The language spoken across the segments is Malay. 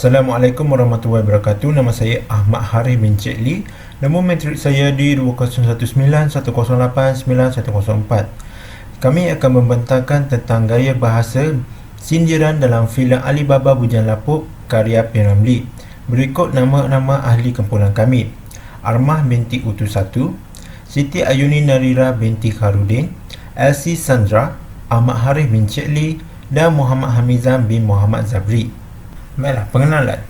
Assalamualaikum warahmatullahi wabarakatuh. Nama saya Ahmad Harith bin Cik Lee. Nombor matrik saya di 201910891104. Kami akan membentangkan tentang gaya bahasa sindiran dalam filem Alibaba Bujang Lapuk karya P. Ramlee. Berikut nama-nama ahli kumpulan kami: Armah binti Utu 1, Siti Ayuni Narira binti Kharudin, Elsie Sandra, Ahmad Harith bin Cik Lee dan Muhammad Hamizan bin Muhammad Zabri. Baiklah, pengenalan.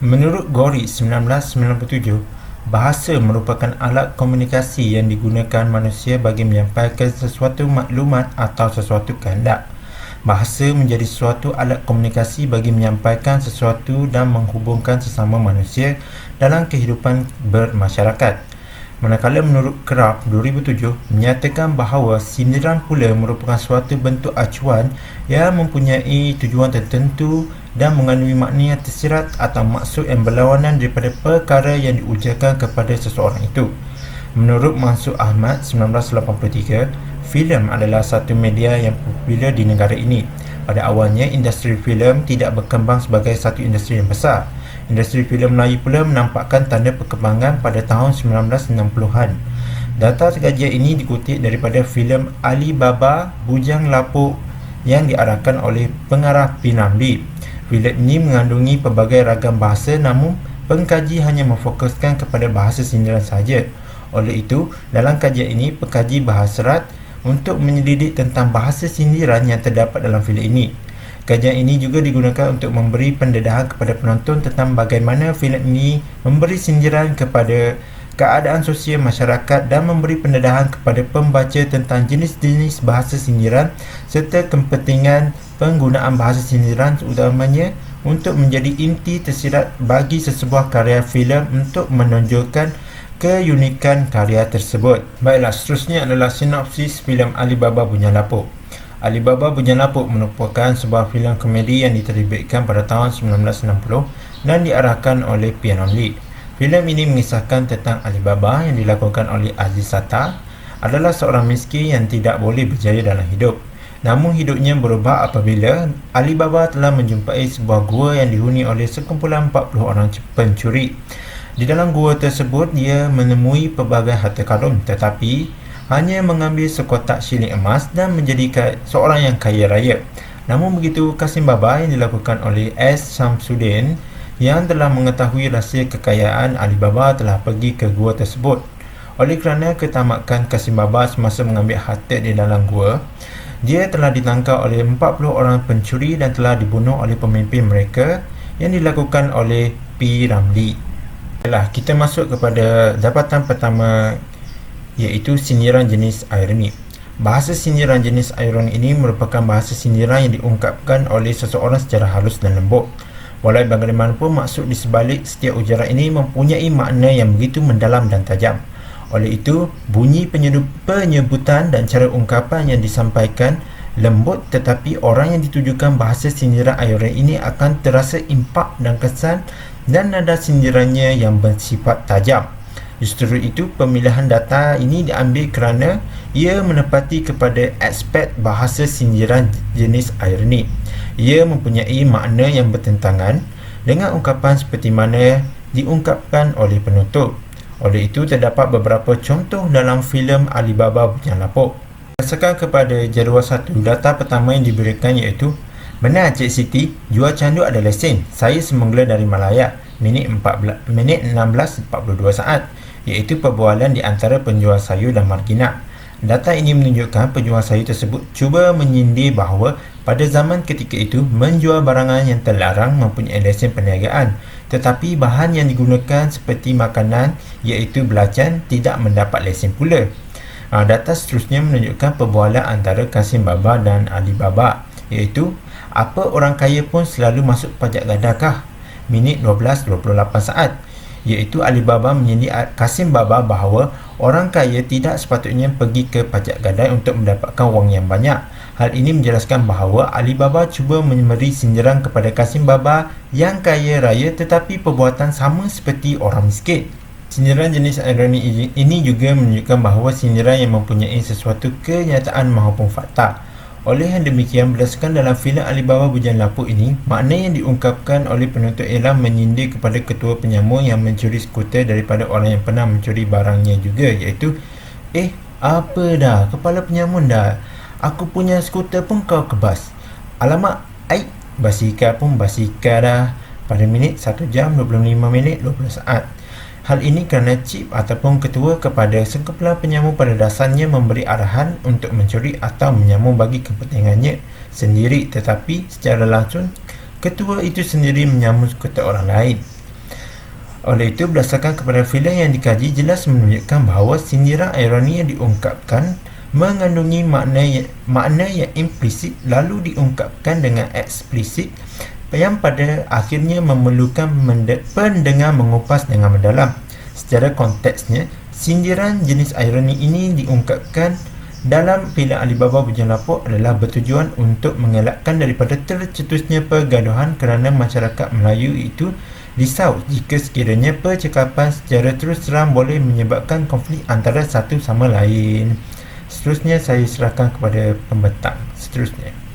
Menurut Gori 1997, bahasa merupakan alat komunikasi yang digunakan manusia bagi menyampaikan sesuatu maklumat atau sesuatu kehendak. Bahasa menjadi suatu alat komunikasi bagi menyampaikan sesuatu dan menghubungkan sesama manusia dalam kehidupan bermasyarakat. Manakala menurut Krab 2007 menyatakan bahawa sindiran pula merupakan suatu bentuk acuan yang mempunyai tujuan tertentu dan mengandungi makna yang tersirat atau maksud yang berlawanan daripada perkara yang diujarkan kepada seseorang itu. Menurut Mansur Ahmad 1983, filem adalah satu media yang popular di negara ini. Pada awalnya, industri filem tidak berkembang sebagai satu industri yang besar. Industri filem Melayu pula menampakkan tanda perkembangan pada tahun 1960-an. Data kajian ini dikutip daripada filem Alibaba Bujang Lapuk yang diarahkan oleh pengarah P. Ramlee. Filem ini mengandungi pelbagai ragam bahasa, namun pengkaji hanya memfokuskan kepada bahasa sindiran sahaja. Oleh itu, dalam kajian ini, pengkaji berhasrat untuk menyelidik tentang bahasa sindiran yang terdapat dalam filem ini. Kajian ini juga digunakan untuk memberi pendedahan kepada penonton tentang bagaimana filem ini memberi sindiran kepada keadaan sosial masyarakat dan memberi pendedahan kepada pembaca tentang jenis-jenis bahasa sindiran serta kepentingan penggunaan bahasa sindiran utamanya untuk menjadi inti tersirat bagi sesebuah karya filem untuk menonjolkan keunikan karya tersebut. Baiklah, seterusnya adalah sinopsis filem Alibaba Bujang Lapuk. Alibaba Bujang Lapuk merupakan sebuah filem komedi yang diterbitkan pada tahun 1960 dan diarahkan oleh P. Ramlee. Filem ini mengisahkan tentang Alibaba yang dilakukan oleh Aziz Sattar adalah seorang miskin yang tidak boleh berjaya dalam hidup. Namun hidupnya berubah apabila Alibaba telah menjumpai sebuah gua yang dihuni oleh sekumpulan 40 orang pencuri. Di dalam gua tersebut, dia menemui pelbagai harta karun, tetapi hanya mengambil sekotak shilling emas dan menjadi seorang yang kaya raya. Namun begitu, Kasim Baba yang dilakukan oleh S. Samsudin yang telah mengetahui rahsia kekayaan Alibaba telah pergi ke gua tersebut. Oleh kerana ketamakan Kasim Baba semasa mengambil harta di dalam gua, dia telah ditangkap oleh 40 orang pencuri dan telah dibunuh oleh pemimpin mereka yang dilakukan oleh P. Ramlee. Baiklah, kita masuk kepada dapatan pertama, iaitu sindiran jenis ironi. Bahasa sindiran jenis ironi ini merupakan bahasa sindiran yang diungkapkan oleh seseorang secara halus dan lembut. Walau bagaimanapun, maksud di sebalik setiap ujaran ini mempunyai makna yang begitu mendalam dan tajam. Oleh itu, bunyi penyebutan dan cara ungkapan yang disampaikan lembut, tetapi orang yang ditujukan bahasa sindiran ironi ini akan terasa impak dan kesan dan nada sindirannya yang bersifat tajam. Justru itu, pemilihan data ini diambil kerana ia menepati kepada aspek bahasa sindiran jenis ironi. Ia mempunyai makna yang bertentangan dengan ungkapan seperti mana diungkapkan oleh penutur. Oleh itu, terdapat beberapa contoh dalam filem Alibaba Bujang Lapuk. Berdasarkan kepada jadual 1, data pertama yang diberikan iaitu: benar Cik Siti, jual candu ada lesen. Saya semula dari Malaya. Minit 16.42 saat. Iaitu perbualan di antara penjual sayur dan marginat. Data ini menunjukkan penjual sayur tersebut cuba menyindir bahawa pada zaman ketika itu menjual barangan yang terlarang mempunyai lesen perniagaan, tetapi bahan yang digunakan seperti makanan iaitu belacan tidak mendapat lesen pula. Data seterusnya menunjukkan perbualan antara Kasim Baba dan Alibaba, iaitu: apa orang kaya pun selalu masuk pajak gadakah? Minit 12.28 saat. Iaitu Alibaba menyindir Kasim Baba bahawa orang kaya tidak sepatutnya pergi ke pajak gadai untuk mendapatkan wang yang banyak. Hal ini menjelaskan bahawa Alibaba cuba memberi sindiran kepada Kasim Baba yang kaya raya tetapi perbuatan sama seperti orang miskin. Sindiran jenis ironi ini juga menunjukkan bahawa sindiran yang mempunyai sesuatu kenyataan maupun fakta. Oleh yang demikian, berdasarkan dalam filem Alibaba Bujang Lapuk ini, makna yang diungkapkan oleh penuntut ialah menyindir kepada ketua penyamun yang mencuri skuter daripada orang yang pernah mencuri barangnya juga, iaitu, apa dah, kepala penyamun dah, aku punya skuter pun kau kebas. Alamak, basikal pun basikal dah. Pada minit 1 jam 25 minit 20 saat. Hal ini kerana cip ataupun ketua kepada sekumpulan penyamun pada dasarnya memberi arahan untuk mencuri atau menyamun bagi kepentingannya sendiri, tetapi secara langsung ketua itu sendiri menyamun skuter orang lain. Oleh itu, berdasarkan kepada filem yang dikaji, jelas menunjukkan bahawa sindiran ironi yang diungkapkan mengandungi makna yang implisit lalu diungkapkan dengan eksplisit yang pada akhirnya memerlukan pendengar mengupas dengan mendalam. Secara konteksnya, sindiran jenis ironi ini diungkapkan dalam filem Alibaba Bujang Lapuk adalah bertujuan untuk mengelakkan daripada tercetusnya pergaduhan kerana masyarakat Melayu itu risau jika sekiranya percakapan secara terus terang boleh menyebabkan konflik antara satu sama lain. Seterusnya saya serahkan kepada pembentang. Seterusnya.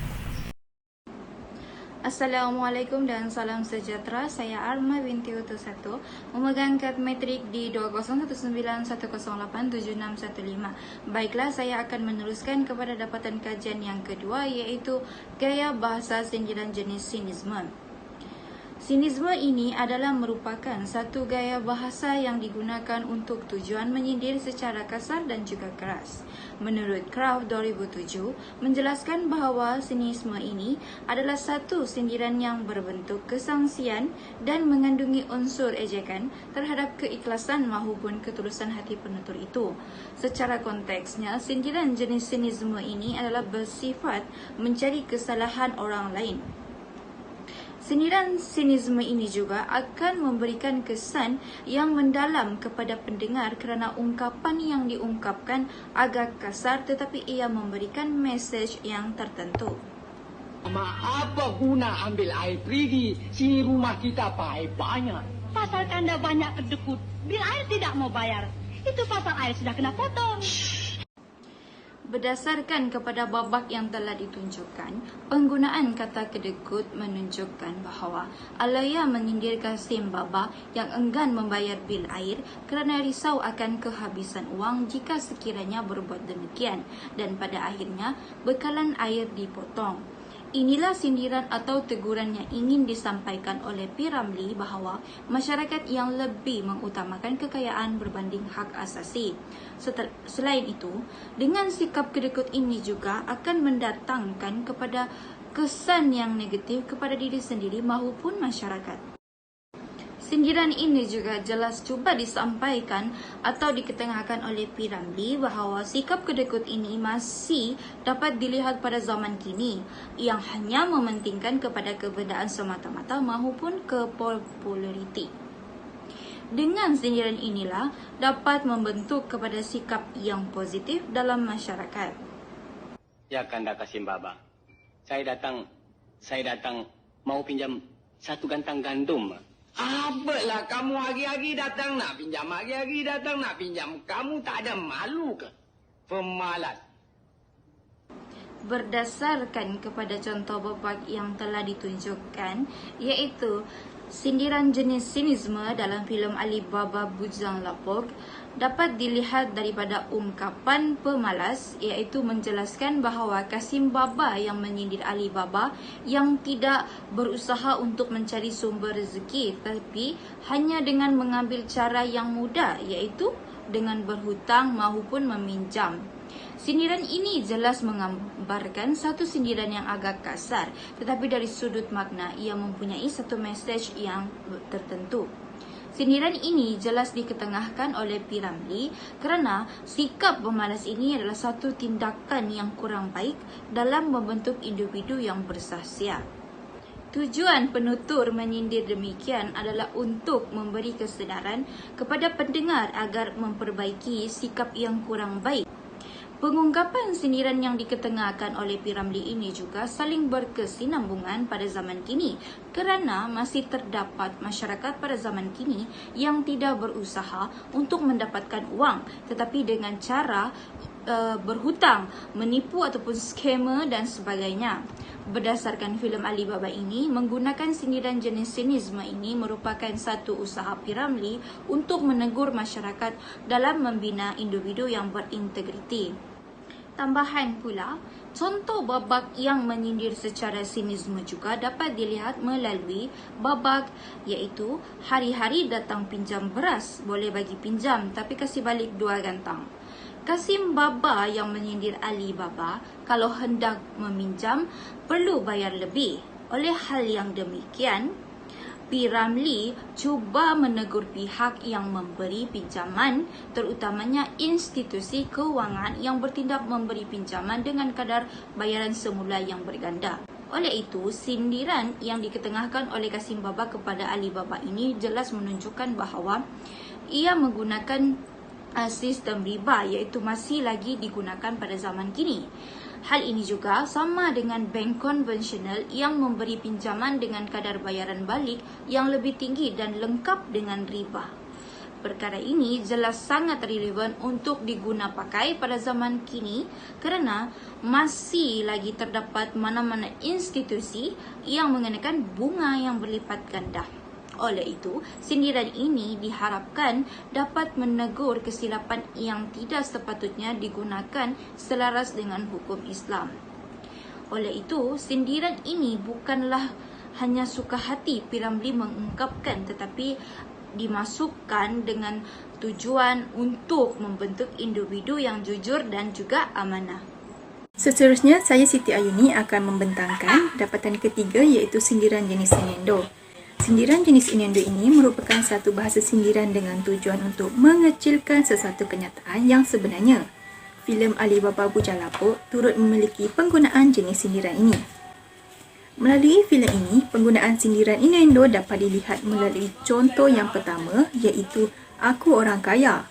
Assalamualaikum dan salam sejahtera. Saya Arma binti Utusato, memegang kad matrik di 2019108761. Baiklah, saya akan meneruskan kepada dapatan kajian yang kedua, iaitu gaya bahasa sindiran jenis sinisme. Sinisme ini adalah merupakan satu gaya bahasa yang digunakan untuk tujuan menyindir secara kasar dan juga keras. Menurut Kraft 2007, menjelaskan bahawa sinisme ini adalah satu sindiran yang berbentuk kesangsian dan mengandungi unsur ejekan terhadap keikhlasan maupun ketulusan hati penutur itu. Secara konteksnya, sindiran jenis sinisme ini adalah bersifat mencari kesalahan orang lain. Sindiran sinisme ini juga akan memberikan kesan yang mendalam kepada pendengar kerana ungkapan yang diungkapkan agak kasar tetapi ia memberikan mesej yang tertentu. Apa guna ambil air perigi? Sini rumah kita pakai banyak. Pasal Anda banyak kedekut, bil air tidak mau bayar. Itu pasal air sudah kena potong. Berdasarkan kepada babak yang telah ditunjukkan, penggunaan kata kedekut menunjukkan bahawa Alaya menyindir Kasim Baba yang enggan membayar bil air kerana risau akan kehabisan wang jika sekiranya berbuat demikian, dan pada akhirnya bekalan air dipotong. Inilah sindiran atau teguran yang ingin disampaikan oleh P. Ramlee bahawa masyarakat yang lebih mengutamakan kekayaan berbanding hak asasi. Selain itu, dengan sikap kedekut ini juga akan mendatangkan kepada kesan yang negatif kepada diri sendiri maupun masyarakat. Sindiran ini juga jelas cuba disampaikan atau diketengahkan oleh P. Ramlee bahawa sikap kedekut ini masih dapat dilihat pada zaman kini yang hanya mementingkan kepada kebendaan semata-mata maupun kepopulariti. Dengan sindiran inilah dapat membentuk kepada sikap yang positif dalam masyarakat. Ya Kanda Kasim Baba, saya datang mau pinjam satu gantang gandum. Apalah kamu hari-hari datang nak pinjam, hari-hari datang nak pinjam. Kamu tak ada malu ke? Pemalas. Berdasarkan kepada contoh babak yang telah ditunjukkan, iaitu sindiran jenis sinisme dalam filem Alibaba Bujang Lapuk, dapat dilihat daripada ungkapan pemalas, iaitu menjelaskan bahawa Kasim Baba yang menyindir Alibaba yang tidak berusaha untuk mencari sumber rezeki, tapi hanya dengan mengambil cara yang mudah, iaitu dengan berhutang maupun meminjam. Sindiran ini jelas menggambarkan satu sindiran yang agak kasar, tetapi dari sudut makna ia mempunyai satu mesej yang tertentu. Sindiran ini jelas diketengahkan oleh P. Ramlee kerana sikap pemalas ini adalah satu tindakan yang kurang baik dalam membentuk individu yang bersahsia. Tujuan penutur menyindir demikian adalah untuk memberi kesedaran kepada pendengar agar memperbaiki sikap yang kurang baik. Pengungkapan sindiran yang diketengahkan oleh P. Ramlee ini juga saling berkesinambungan pada zaman kini kerana masih terdapat masyarakat pada zaman kini yang tidak berusaha untuk mendapatkan wang tetapi dengan cara berhutang, menipu ataupun skema dan sebagainya. Berdasarkan filem Alibaba ini, menggunakan sindiran jenis sinisme ini merupakan satu usaha P.Ramlee untuk menegur masyarakat dalam membina individu yang berintegriti. Tambahan pula, contoh babak yang menyindir secara sinisme juga dapat dilihat melalui babak iaitu hari-hari datang pinjam beras, boleh bagi pinjam tapi kasih balik 2 gantang. Kasim Baba yang menyindir Alibaba kalau hendak meminjam perlu bayar lebih. Oleh hal yang demikian, P.Ramlee cuba menegur pihak yang memberi pinjaman, terutamanya institusi kewangan yang bertindak memberi pinjaman dengan kadar bayaran semula yang berganda. Oleh itu, sindiran yang diketengahkan oleh Kasim Baba kepada Alibaba ini jelas menunjukkan bahawa ia menggunakan sistem riba, iaitu masih lagi digunakan pada zaman kini. Hal ini juga sama dengan bank konvensional yang memberi pinjaman dengan kadar bayaran balik yang lebih tinggi dan lengkap dengan riba. Perkara ini jelas sangat relevan untuk diguna pakai pada zaman kini kerana masih lagi terdapat mana-mana institusi yang mengenakan bunga yang berlipat ganda. Oleh itu, sindiran ini diharapkan dapat menegur kesilapan yang tidak sepatutnya digunakan selaras dengan hukum Islam. Oleh itu, sindiran ini bukanlah hanya suka hati P.Ramlee mengungkapkan, tetapi dimasukkan dengan tujuan untuk membentuk individu yang jujur dan juga amanah. Seterusnya, saya Siti Ayuni akan membentangkan dapatan ketiga iaitu sindiran jenis innuendo. Sindiran jenis innuendo ini merupakan satu bahasa sindiran dengan tujuan untuk mengecilkan sesuatu kenyataan yang sebenarnya. Filem Alibaba Bujang Lapuk turut memiliki penggunaan jenis sindiran ini. Melalui filem ini, penggunaan sindiran innuendo dapat dilihat melalui contoh yang pertama iaitu aku orang kaya.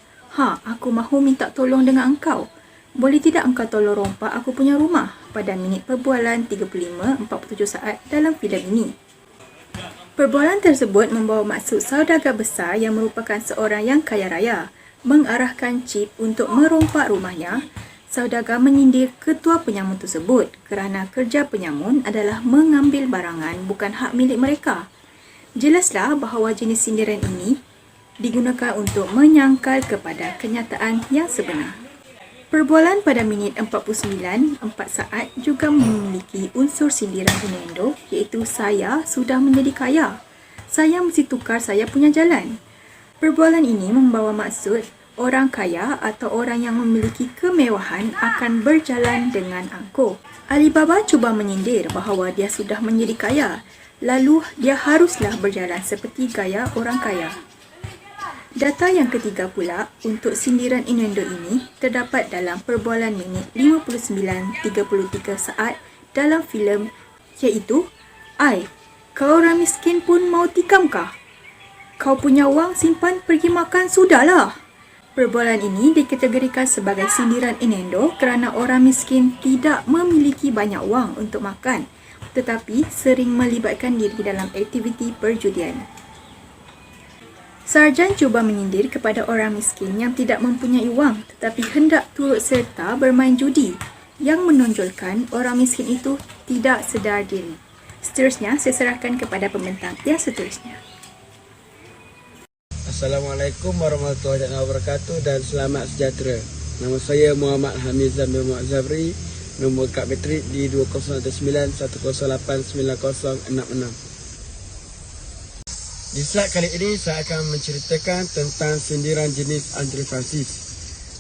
Aku mahu minta tolong dengan engkau. Boleh tidak engkau tolong rompak aku punya rumah pada minit perbualan 35:47 saat dalam filem ini. Perbualan tersebut membawa maksud saudagar besar yang merupakan seorang yang kaya raya mengarahkan Chip untuk merompak rumahnya. Saudagar menyindir ketua penyamun tersebut kerana kerja penyamun adalah mengambil barangan bukan hak milik mereka. Jelaslah bahawa jenis sindiran ini digunakan untuk menyangkal kepada kenyataan yang sebenar. Perbualan pada minit 49:4 saat juga memiliki unsur sindiran innuendo iaitu saya sudah menjadi kaya. Saya mesti tukar saya punya jalan. Perbualan ini membawa maksud orang kaya atau orang yang memiliki kemewahan akan berjalan dengan angkuh. Alibaba cuba menyindir bahawa dia sudah menjadi kaya, lalu dia haruslah berjalan seperti gaya orang kaya. Data yang ketiga pula untuk sindiran innuendo ini terdapat dalam perbualan minit 59:33 saat dalam filem iaitu kau orang miskin pun mau tikamkah? Kau punya wang simpan pergi makan sudahlah. Perbualan ini dikategorikan sebagai sindiran innuendo kerana orang miskin tidak memiliki banyak wang untuk makan tetapi sering melibatkan diri dalam aktiviti perjudian. Sarjan cuba menyindir kepada orang miskin yang tidak mempunyai wang tetapi hendak turut serta bermain judi yang menonjolkan orang miskin itu tidak sedar diri. Seterusnya, saya serahkan kepada pembentang yang seterusnya. Assalamualaikum warahmatullahi wabarakatuh dan selamat sejahtera. Nama saya Muhammad Hamizan bin Muhammad Zafri, nombor kad metrik di 2009-108-9066. Di slide kali ini saya akan menceritakan tentang sindiran jenis antifrasis.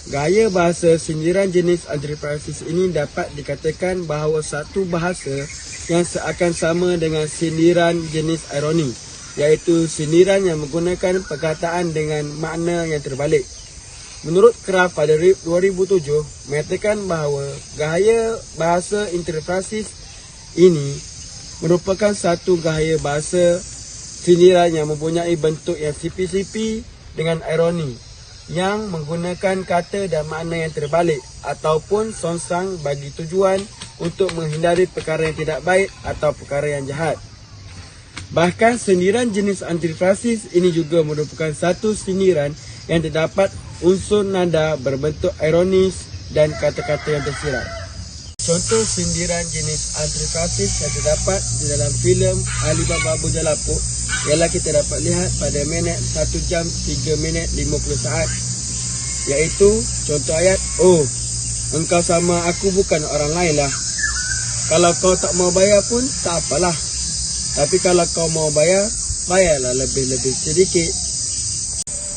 Gaya bahasa sindiran jenis antifrasis ini dapat dikatakan bahawa satu bahasa yang seakan sama dengan sindiran jenis ironi, iaitu sindiran yang menggunakan perkataan dengan makna yang terbalik. Menurut Kraft pada 2007 mengatakan bahawa gaya bahasa antifrasis ini merupakan satu gaya bahasa sindiran yang mempunyai bentuk yang sipi-sipi dengan ironi yang menggunakan kata dan makna yang terbalik ataupun songsang bagi tujuan untuk menghindari perkara yang tidak baik atau perkara yang jahat. Bahkan sindiran jenis antifrasis ini juga merupakan satu sindiran yang terdapat unsur nada berbentuk ironis dan kata-kata yang tersirat. Contoh sindiran jenis antifascis yang terdapat di dalam filem Alibaba Bujang Lapuk ialah kita dapat lihat pada minit 1 jam 3 minit 50 saat, iaitu contoh ayat, "Oh, engkau sama aku bukan orang lain lah. Kalau kau tak mau bayar pun tak apalah. Tapi kalau kau mau bayar, bayarlah lebih-lebih sedikit."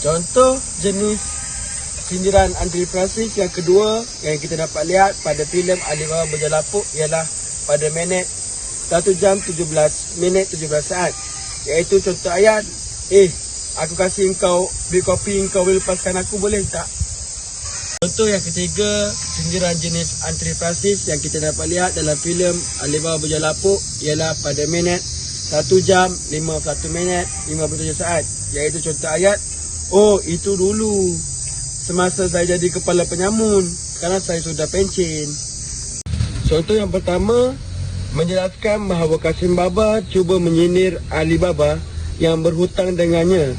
Contoh jenis sindiran antifascis yang kedua yang kita dapat lihat pada filem Alibaba Bujang Lapuk ialah pada minit 1 jam 17 minit 17 saat, iaitu contoh ayat, "Aku kasih engkau beli kopi, engkau boleh lepaskan aku, boleh tak?" Contoh yang ketiga, sindiran jenis antifascis yang kita dapat lihat dalam filem Alibaba Bujang Lapuk ialah pada minit 1 jam 51 minit 57 saat, iaitu contoh ayat, "Oh, itu dulu. Semasa saya jadi kepala penyamun, sekarang saya sudah pencen." Contoh yang pertama menjelaskan bahawa Kasim Baba cuba menyindir Alibaba yang berhutang dengannya.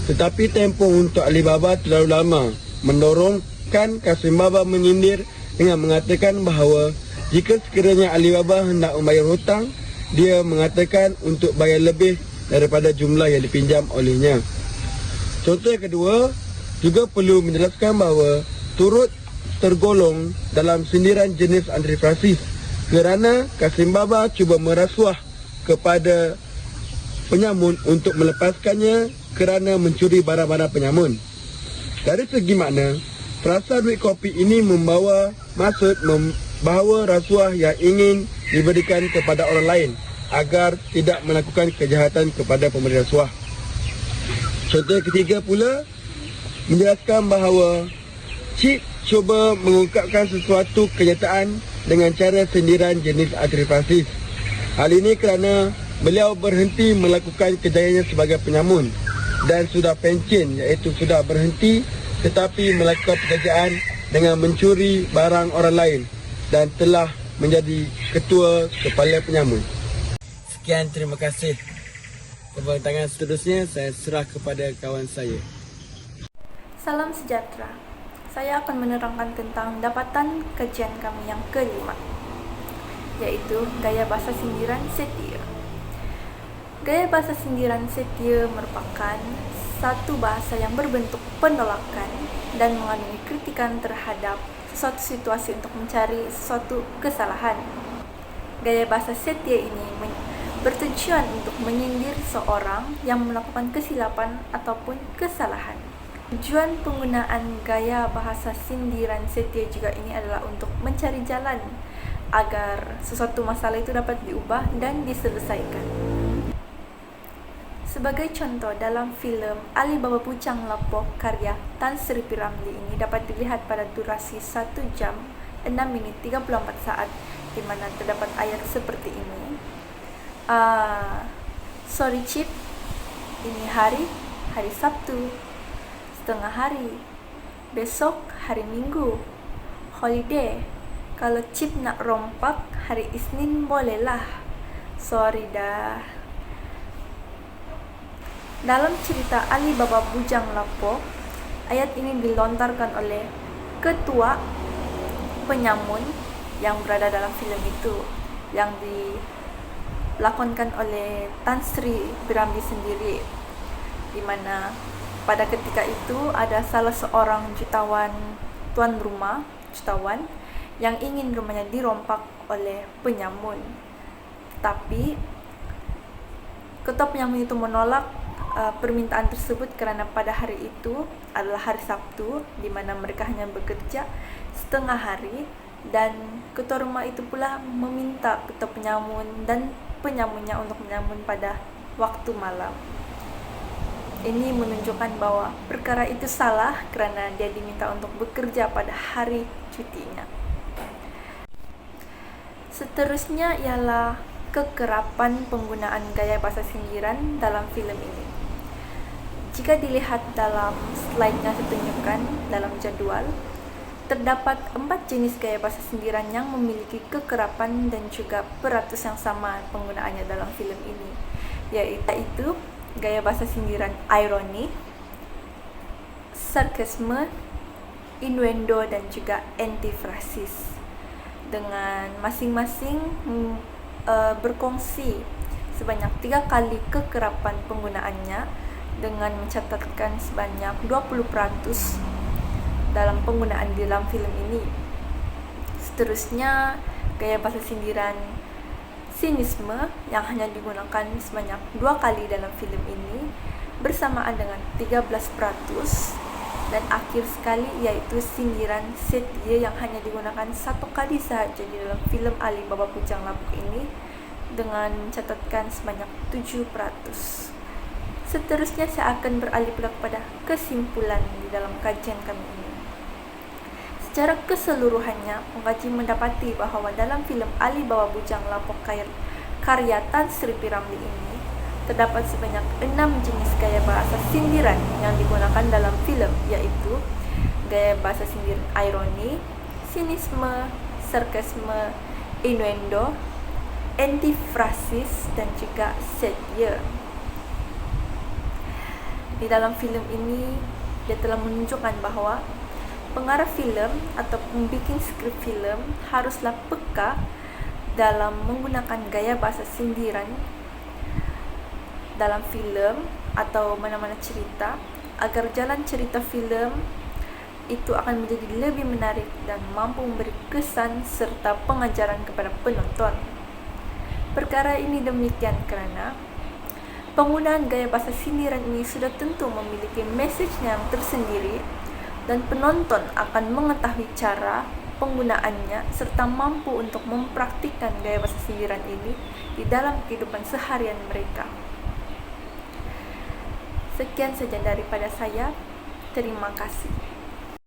Tetapi tempoh untuk Alibaba terlalu lama, mendorongkan Kasim Baba menyindir dengan mengatakan bahawa jika sekiranya Alibaba hendak membayar hutang, dia mengatakan untuk bayar lebih daripada jumlah yang dipinjam olehnya. Contoh yang kedua juga perlu menjelaskan bahawa turut tergolong dalam sindiran jenis antifascis kerana Kasim Baba cuba merasuah kepada penyamun untuk melepaskannya kerana mencuri barang-barang penyamun. Dari segi makna, frasa duit kopi ini membawa maksud membawa rasuah yang ingin diberikan kepada orang lain agar tidak melakukan kejahatan kepada pemberi rasuah. Contoh ketiga pula menjelaskan bahawa Cip cuba mengungkapkan sesuatu kenyataan dengan cara sindiran jenis antifascis. Hal ini kerana beliau berhenti melakukan kerjayaannya sebagai penyamun dan sudah pencen, iaitu sudah berhenti tetapi melakukan pekerjaan dengan mencuri barang orang lain dan telah menjadi ketua kepala penyamun. Sekian, terima kasih. Tepuk tangan seterusnya saya serah kepada kawan saya. Salam sejahtera. Saya akan menerangkan tentang dapatan kajian kami yang kelima, yaitu gaya bahasa sindiran setia. Gaya bahasa sindiran setia merupakan satu bahasa yang berbentuk penolakan dan mengandungi kritikan terhadap sesuatu situasi untuk mencari sesuatu kesalahan. Gaya bahasa setia ini bertujuan untuk menyindir seorang yang melakukan kesilapan ataupun kesalahan. Tujuan penggunaan gaya bahasa sindiran setia juga ini adalah untuk mencari jalan agar sesuatu masalah itu dapat diubah dan diselesaikan. Sebagai contoh, dalam filem Alibaba Bujang Lapuk karya Tan Sri P. Ramlee ini dapat dilihat pada durasi 1 jam 6 menit 34 saat, di mana terdapat ayat seperti ini. Sorry Cip, ini hari Sabtu, setengah hari, besok hari Minggu, holiday. Kalau Cip nak rompak hari Isnin bolehlah. Sorry dah. Dalam cerita Alibaba Bujang Lapuk, ayat ini dilontarkan oleh ketua penyamun yang berada dalam filem itu, yang dilakonkan oleh Tan Sri P. Ramlee sendiri, di mana pada ketika itu ada salah seorang tuan rumah yang ingin rumahnya dirompak oleh penyamun. Tapi ketua penyamun itu menolak permintaan tersebut kerana pada hari itu adalah hari Sabtu, di mana mereka hanya bekerja setengah hari, dan ketua rumah itu pula meminta ketua penyamun dan penyamunnya untuk menyamun pada waktu malam. Ini menunjukkan bahwa perkara itu salah kerana dia diminta untuk bekerja pada hari cutinya. Seterusnya ialah kekerapan penggunaan gaya bahasa sindiran dalam filem ini. Jika dilihat dalam slide yang saya tunjukkan dalam jadual, terdapat 4 jenis gaya bahasa sindiran yang memiliki kekerapan dan juga peratus yang sama penggunaannya dalam filem ini, yaitu gaya bahasa sindiran ironi, sarkasme, innuendo, dan juga antifrasis, dengan masing-masing berkongsi sebanyak 3 kali kekerapan penggunaannya dengan mencatatkan sebanyak 20% dalam penggunaan di dalam filem ini. Seterusnya, gaya bahasa sindiran sinisme yang hanya digunakan sebanyak 2 kali dalam filem ini bersamaan dengan 13%, dan akhir sekali yaitu sindiran setia yang hanya digunakan 1 kali sahaja di dalam filem Alibaba Bujang Lapuk ini dengan mencatatkan sebanyak 7%. Seterusnya saya akan beralih pula kepada kesimpulan di dalam kajian kami ini. Secara keseluruhannya, pengkaji mendapati bahawa dalam filem Alibaba Bujang Lapuk karya Tan Sri P. Ramlee ini terdapat sebanyak 6 jenis gaya bahasa sindiran yang digunakan dalam filem, yaitu gaya bahasa sindiran ironi, sinisme, sarkasme, innuendo, antifrasis, dan juga satire. Di dalam filem ini, dia telah menunjukkan bahawa pengarah filem atau pembikin skrip filem haruslah peka dalam menggunakan gaya bahasa sindiran dalam filem atau mana-mana cerita agar jalan cerita filem itu akan menjadi lebih menarik dan mampu memberi kesan serta pengajaran kepada penonton. Perkara ini demikian kerana penggunaan gaya bahasa sindiran ini sudah tentu memiliki message yang tersendiri dan penonton akan mengetahui cara penggunaannya serta mampu untuk mempraktikkan gaya bahasa sindiran ini di dalam kehidupan seharian mereka. Sekian saja daripada saya. Terima kasih.